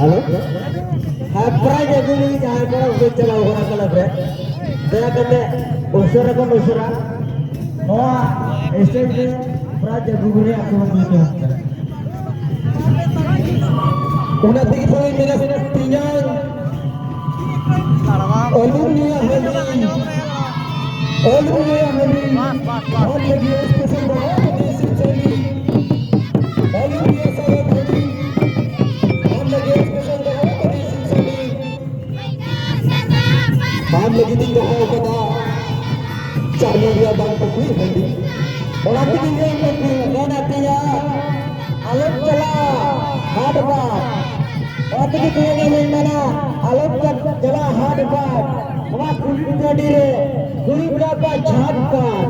Halo? Hapra jago ni jangan kau udah cakap orang kalau ber. Dia kata usara kan usara. Noah estate ni hapra jago ni aku begitu. Una tinggi poin minus tinggal. Olumnia Heli. Olumnia Heli. और लगी है special बहुत देसी चली। Olumnia सागर Heli. और लगी है special बहुत देसी चली। बात लगी थी तो हो कदा चार लोग बात तो कोई Heli। और अब भी ये लगी कौन आती है? आलोक चला हाथ बात। और भी कोई नहीं मना आलोक चला हाथ बात। हमारा कुल गाड़ी रे गुरी बराबर झाटपाट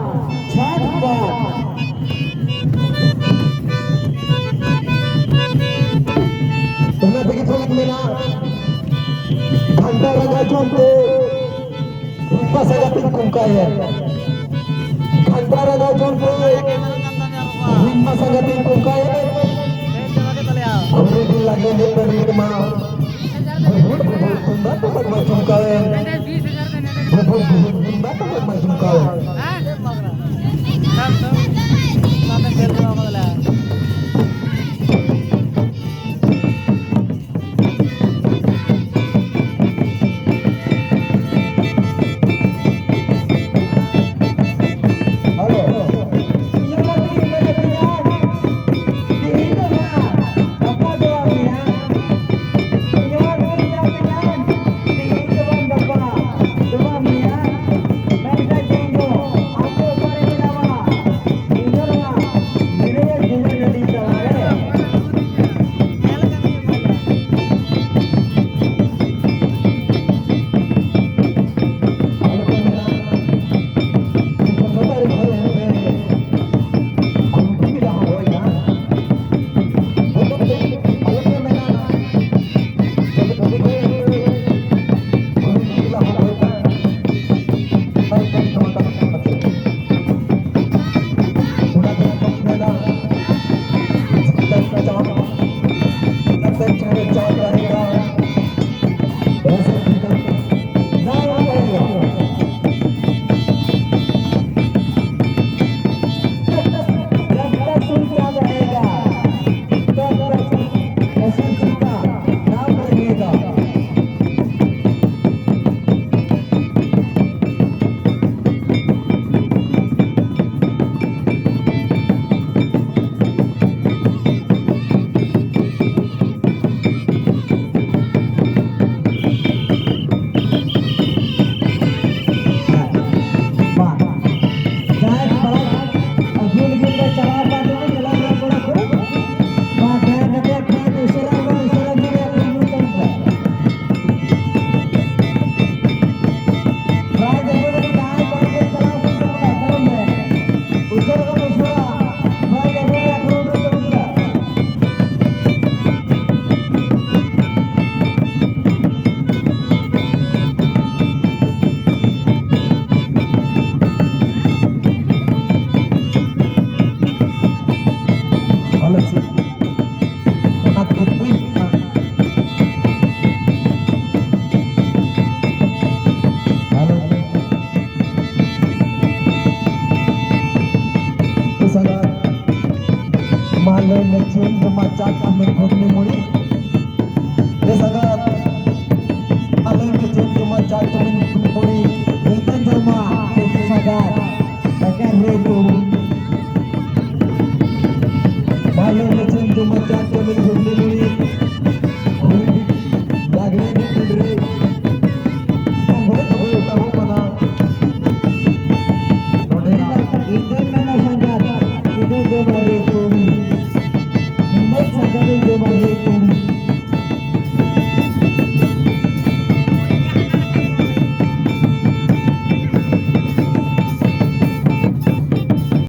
तुमने begitu gimana घंटा लगा चलते रूपा सगा पिंकुम का है घंटा लगा चलते रूपा सगा पिंकुम का है हमने दिन लगे ने पेड़ में बहुत सुंदर तो macam का है बहुत सुंदर तो macam का है Necium remacat amin khutni muli dia sangat alim necium remacat amin khutni muli Nitan Jerma itu sangat akan redu